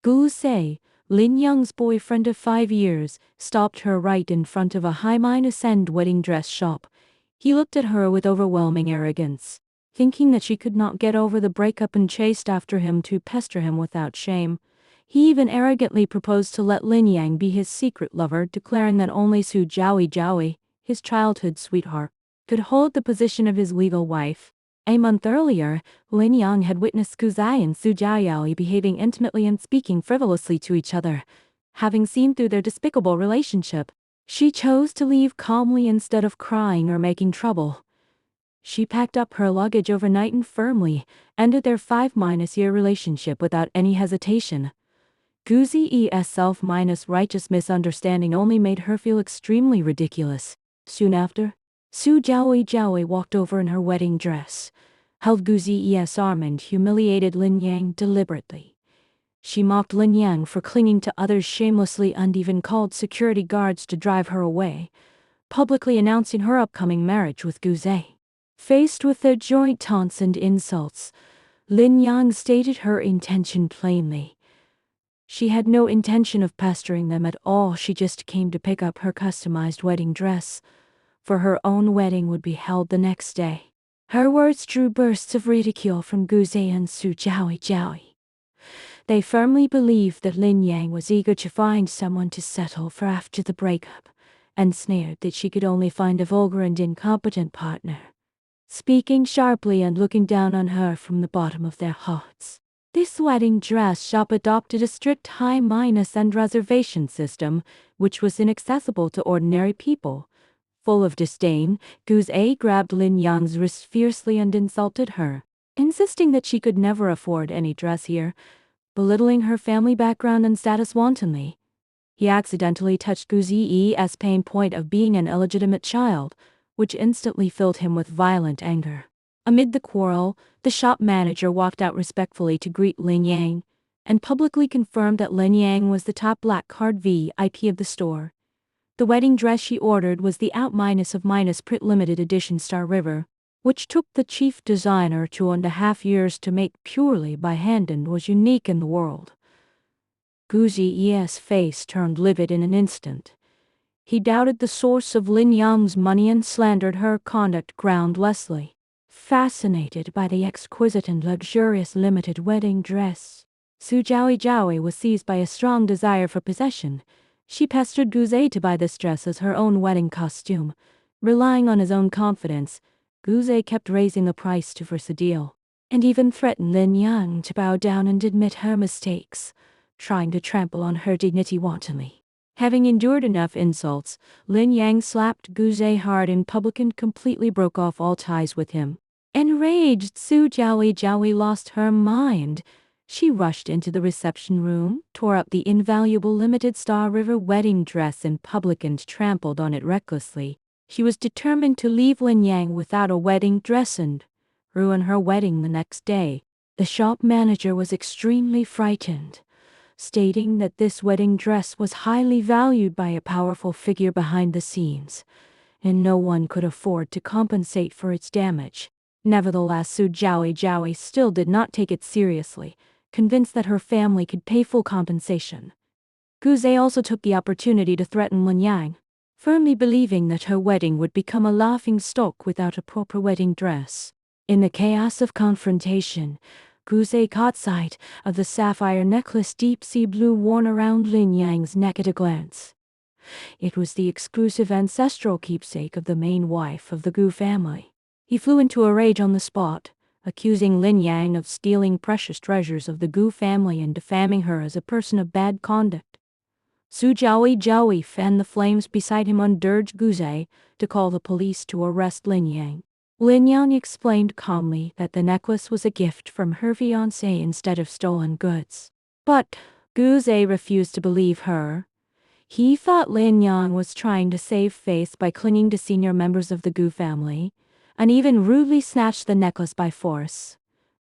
Gu Sei, Lin Yang's boyfriend of 5 years, stopped her right in front of a high-end wedding dress shop. He looked at her with overwhelming arrogance, thinking that she could not get over the breakup and chased after him to pester him without shame. He even arrogantly proposed to let Lin Yang be his secret lover, declaring that only Su Jiaoyi, his childhood sweetheart, could hold the position of his legal wife. A month earlier, Lin Yang had witnessed Gu Zai and Su Jiaoyi behaving intimately and speaking frivolously to each other. Having seen through their despicable relationship, she chose to leave calmly instead of crying or making trouble. She packed up her luggage overnight and firmly ended their 5-year relationship without any hesitation. Gu Zai's self-righteous misunderstanding only made her feel extremely ridiculous. Soon after, Su Jiaoyi walked over in her wedding dress, held Gu Zai's arm and humiliated Lin Yang deliberately. She mocked Lin Yang for clinging to others shamelessly and even called security guards to drive her away, publicly announcing her upcoming marriage with Gu Zai. Faced with their joint taunts and insults, Lin Yang stated her intention plainly. She had no intention of pestering them at all, she just came to pick up her customized wedding dress, for her own wedding would be held the next day. Her words drew bursts of ridicule from Gu Zai and Su Jiaoyi. They firmly believed that Lin Yang was eager to find someone to settle for after the breakup, and sneered that she could only find a vulgar and incompetent partner, speaking sharply and looking down on her from the bottom of their hearts. This wedding dress shop adopted a strict high-end reservation system, which was inaccessible to ordinary people. Full of disdain, Gu Zai grabbed Lin Yang's wrist fiercely and insulted her, insisting that she could never afford any dress here, belittling her family background and status wantonly. He accidentally touched Gu Zai's pain point of being an illegitimate child, which instantly filled him with violent anger. Amid the quarrel, the shop manager walked out respectfully to greet Lin Yang, and publicly confirmed that Lin Yang was the top black card VIP of the store. The wedding dress she ordered was the out-print limited edition Star River, which took the chief designer 2.5 years to make purely by hand and was unique in the world. Gu Zai's face turned livid in an instant. He doubted the source of Lin Yang's money and slandered her conduct groundlessly. Fascinated by the exquisite and luxurious limited wedding dress, Su Jiaoyi was seized by a strong desire for possession. She pestered Gu Zai to buy this dress as her own wedding costume. Relying on his own confidence, Gu Zai kept raising the price to force a deal, and even threatened Lin Yang to bow down and admit her mistakes, trying to trample on her dignity wantonly. Having endured enough insults, Lin Yang slapped Gu Zai hard in public and completely broke off all ties with him. Enraged, Su Jiaoyi lost her mind. She rushed into the reception room, tore up the invaluable limited Star River wedding dress in public and trampled on it recklessly. She was determined to leave Lin Yang without a wedding dress and ruin her wedding the next day. The shop manager was extremely frightened, stating that this wedding dress was highly valued by a powerful figure behind the scenes, and no one could afford to compensate for its damage. Nevertheless, Su Jiaoyi still did not take it seriously, convinced that her family could pay full compensation. Gu Zai also took the opportunity to threaten Lin Yang, firmly believing that her wedding would become a laughingstock without a proper wedding dress. In the chaos of confrontation, Gu Zai caught sight of the sapphire necklace deep sea blue worn around Lin Yang's neck at a glance. It was the exclusive ancestral keepsake of the main wife of the Gu family. He flew into a rage on the spot, accusing Lin Yang of stealing precious treasures of the Gu family and defaming her as a person of bad conduct. Su Jiaoyi fanned the flames beside him and urged Gu Zai to call the police to arrest Lin Yang. Lin Yang explained calmly that the necklace was a gift from her fiancé instead of stolen goods. But Gu Zai refused to believe her. He thought Lin Yang was trying to save face by clinging to senior members of the Gu family, and even rudely snatched the necklace by force.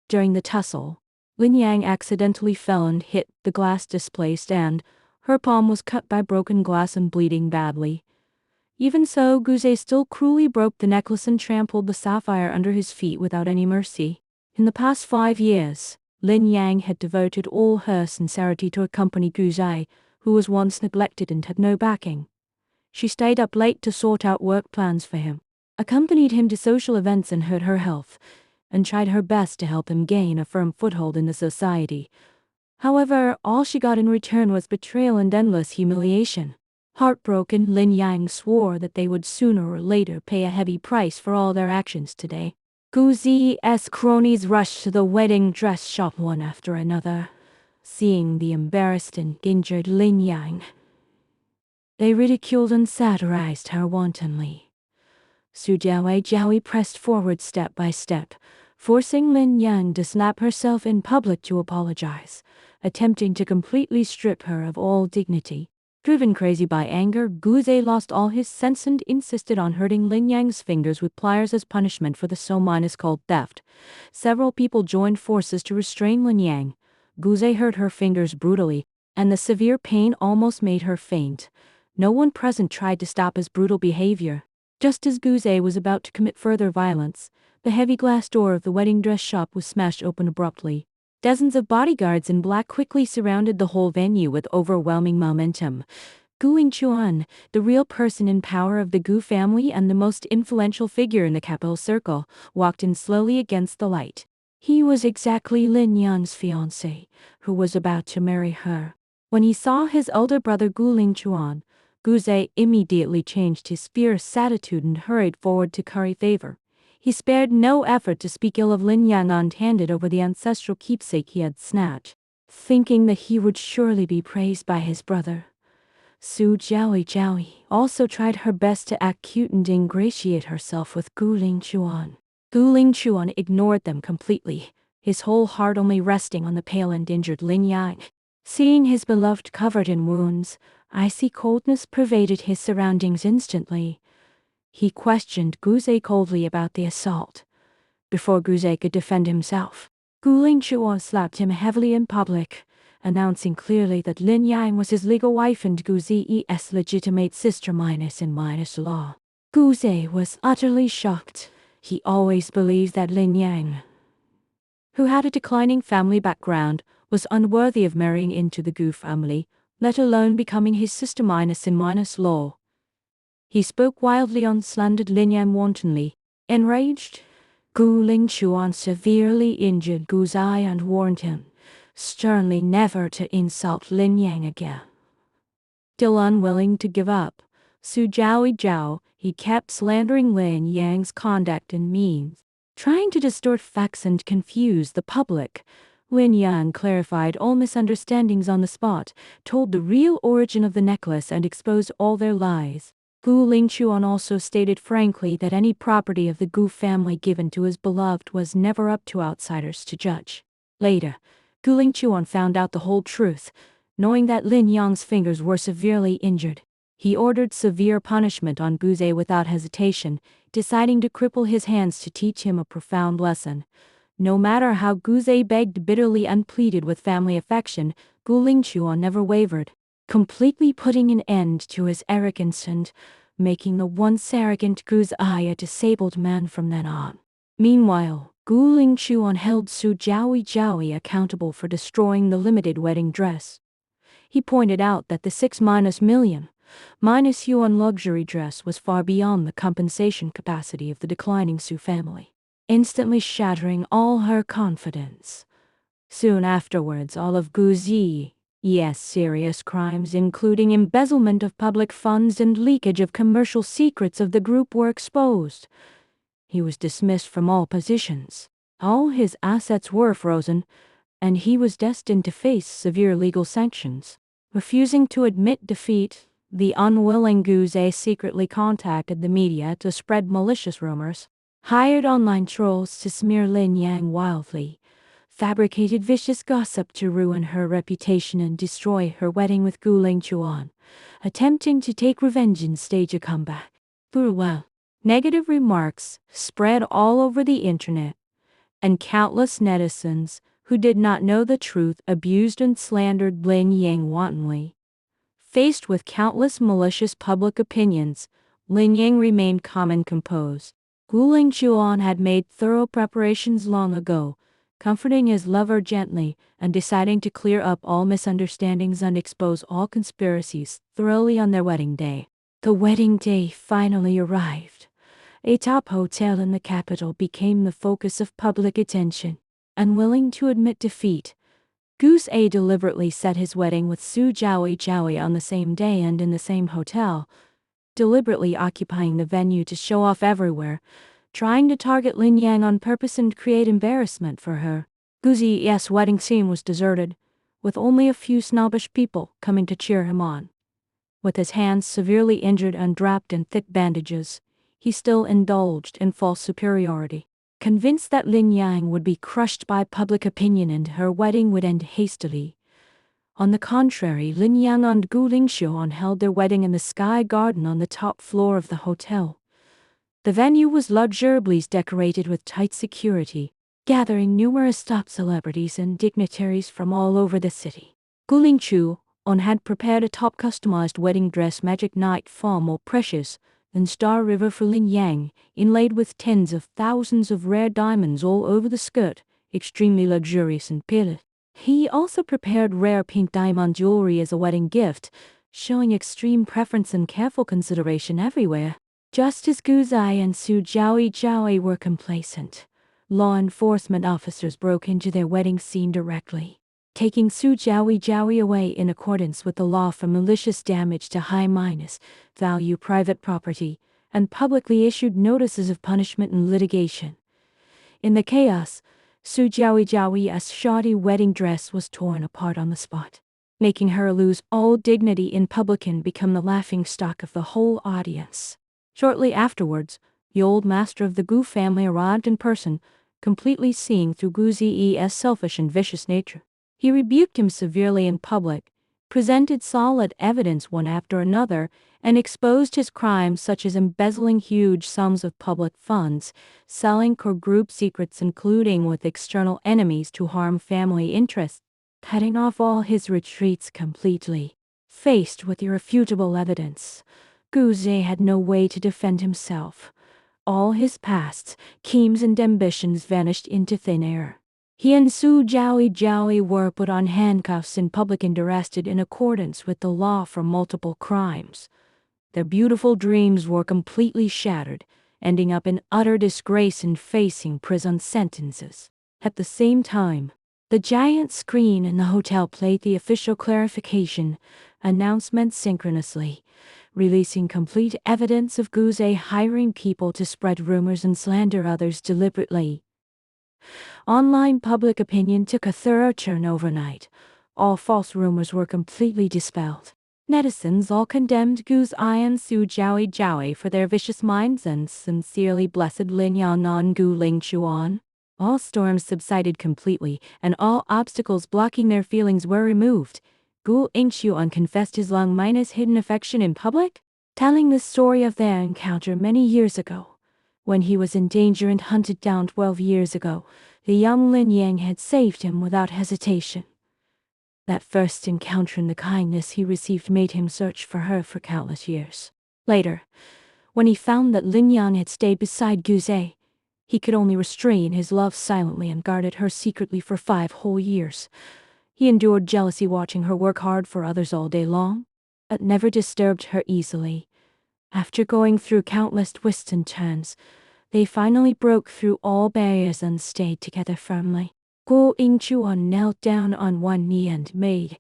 During the tussle, Lin Yang accidentally fell and hit the glass displaced, and her palm was cut by broken glass and bleeding badly. Even so, Gu Zai still cruelly broke the necklace and trampled the sapphire under his feet without any mercy. In the past 5 years, Lin Yang had devoted all her sincerity to accompany Gu Zai, who was once neglected and had no backing. She stayed up late to sort out work plans for him, accompanied him to social events and hurt her health, and tried her best to help him gain a firm foothold in the society. However, all she got in return was betrayal and endless humiliation. Heartbroken, Lin Yang swore that they would sooner or later pay a heavy price for all their actions today. Gu Zi's cronies rushed to the wedding dress shop one after another. Seeing the embarrassed and injured Lin Yang, they ridiculed and satirized her wantonly. Su Jiaowei pressed forward step by step, forcing Lin Yang to slap herself in public to apologize, attempting to completely strip her of all dignity. Driven crazy by anger, Gu Zai lost all his sense and insisted on hurting Lin Yang's fingers with pliers as punishment for the so-called theft. Several people joined forces to restrain Lin Yang. Gu Zai hurt her fingers brutally, and the severe pain almost made her faint. No one present tried to stop his brutal behavior. Just as Gu Zai was about to commit further violence, the heavy glass door of the wedding dress shop was smashed open abruptly. Dozens of bodyguards in black quickly surrounded the whole venue with overwhelming momentum. Gu Lingchuan, the real person in power of the Gu family and the most influential figure in the capital circle, walked in slowly against the light. He was exactly Lin Yang's fiancé, who was about to marry her. When he saw his elder brother Gu Lingchuan, Gu Zai immediately changed his fierce attitude and hurried forward to curry favor. He spared no effort to speak ill of Lin Yang and over the ancestral keepsake he had snatched, thinking that he would surely be praised by his brother. Su Jiaowei also tried her best to act cute and ingratiate herself with Gu Lingchuan. Gu Lingchuan ignored them completely, his whole heart only resting on the pale and injured Lin Yang. Seeing his beloved covered in wounds, icy coldness pervaded his surroundings instantly. He questioned Gu Zai coldly about the assault. Before Gu Zai could defend himself, Gu Lingchuan slapped him heavily in public, announcing clearly that Lin Yang was his legal wife and Gu Zai's legitimate sister minus law. Gu Zai was utterly shocked. He always believed that Lin Yang, who had a declining family background, was unworthy of marrying into the Gu family, let alone becoming his sister minus law. He spoke wildly and slandered Lin Yang wantonly. Enraged, Gu Lingchuan severely injured Gu Zai and warned him sternly never to insult Lin Yang again. Still unwilling to give up, Su Jiaowei, he kept slandering Lin Yang's conduct and means, trying to distort facts and confuse the public. Lin Yang clarified all misunderstandings on the spot, told the real origin of the necklace and exposed all their lies. Gu Lingchuan also stated frankly that any property of the Gu family given to his beloved was never up to outsiders to judge. Later, Gu Lingchuan found out the whole truth. Knowing that Lin Yang's fingers were severely injured, he ordered severe punishment on Gu Zai without hesitation, deciding to cripple his hands to teach him a profound lesson. No matter how Gu Zai begged bitterly and pleaded with family affection, Gu Lingchuan never wavered, completely putting an end to his arrogance and making the once arrogant Gu Zai a disabled man from then on. Meanwhile, Gu Lingchuan held Su Jiaowei accountable for destroying the limited wedding dress. He pointed out that the 6 million yuan luxury dress was far beyond the compensation capacity of the declining Su family, instantly shattering all her confidence. Soon afterwards, all of Gu Zi's serious crimes, including embezzlement of public funds and leakage of commercial secrets of the group, were exposed. He was dismissed from all positions. All his assets were frozen, and he was destined to face severe legal sanctions. Refusing to admit defeat, the unwilling Gu Zai secretly contacted the media to spread malicious rumors, hired online trolls to smear Lin Yang wildly, fabricated vicious gossip to ruin her reputation and destroy her wedding with Gu Lingchuan, attempting to take revenge and stage a comeback. Well, negative remarks spread all over the internet, and countless netizens who did not know the truth abused and slandered Lin Yang wantonly. Faced with countless malicious public opinions, Lin Yang remained calm and composed. Gu Lingchuan had made thorough preparations long ago, comforting his lover gently and deciding to clear up all misunderstandings and expose all conspiracies thoroughly on their wedding day. The wedding day finally arrived. A top hotel in the capital became the focus of public attention. Unwilling to admit defeat, Goose A deliberately set his wedding with Su Jowie on the same day and in the same hotel, deliberately occupying the venue to show off everywhere, trying to target Lin Yang on purpose and create embarrassment for her. Goose E's wedding scene was deserted, with only a few snobbish people coming to cheer him on. With his hands severely injured and wrapped in thick bandages, he still indulged in false superiority. Convinced that Lin Yang would be crushed by public opinion and her wedding would end hastily. On the contrary, Lin Yang and Gu Lingxiuan held their wedding in the Sky Garden on the top floor of the hotel. The venue was luxuriously decorated with tight security, gathering numerous top celebrities and dignitaries from all over the city. Gu Lingxiuan had prepared a top customized wedding dress magic night far more precious than Star River for Lin Yang, inlaid with tens of thousands of rare diamonds all over the skirt, extremely luxurious and pale. He also prepared rare pink diamond jewelry as a wedding gift, showing extreme preference and careful consideration everywhere. Just as Gu Zai and Su Jowie were complacent, law enforcement officers broke into their wedding scene directly, taking Su Jowie away in accordance with the law for malicious damage to high-value private property, and publicly issued notices of punishment and litigation. In the chaos, Su Jowie's shoddy wedding dress was torn apart on the spot, making her lose all dignity in public and become the laughingstock of the whole audience. Shortly afterwards, the old master of the Gu family arrived in person, completely seeing through Gu Zi's selfish and vicious nature. He rebuked him severely in public, presented solid evidence one after another, and exposed his crimes such as embezzling huge sums of public funds, selling core group secrets including with external enemies to harm family interests, cutting off all his retreats completely. Faced with irrefutable evidence, Gu Zai had no way to defend himself. All his past schemes and ambitions vanished into thin air. He and Su Jowie were put on handcuffs in public and arrested in accordance with the law for multiple crimes. Their beautiful dreams were completely shattered, ending up in utter disgrace and facing prison sentences. At the same time, the giant screen in the hotel played the official clarification announcement synchronously, releasing complete evidence of Gu Zai hiring people to spread rumors and slander others deliberately. Online public opinion took a thorough turn overnight. All false rumors were completely dispelled. Netizens all condemned Gu Zai and Su Jowie for their vicious minds and sincerely blessed Lin Yang and Gu Lingxiuan. All storms subsided completely, and all obstacles blocking their feelings were removed. Gu Lingxiuan confessed his long-hidden affection in public, telling the story of their encounter many years ago. When he was in danger and hunted down 12 years ago, the young Lin Yang had saved him without hesitation. That first encounter and the kindness he received made him search for her for countless years. Later, when he found that Lin Yang had stayed beside Gu Zai, he could only restrain his love silently and guarded her secretly for 5 whole years. He endured jealousy watching her work hard for others all day long, but never disturbed her easily. After going through countless twists and turns, they finally broke through all barriers and stayed together firmly. Gu Lingxiuan knelt down on one knee and made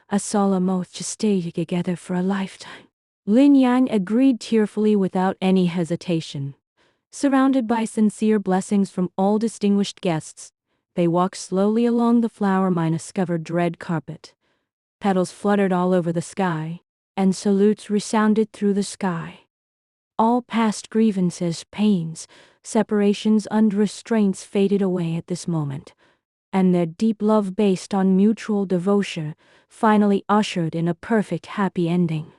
a solemn oath to stay together for a lifetime. Lin Yang agreed tearfully without any hesitation. Surrounded by sincere blessings from all distinguished guests, they walked slowly along the flower-covered red carpet. Petals fluttered all over the sky, and salutes resounded through the sky. All past grievances, pains, separations and restraints faded away at this moment, and their deep love based on mutual devotion finally ushered in a perfect happy ending.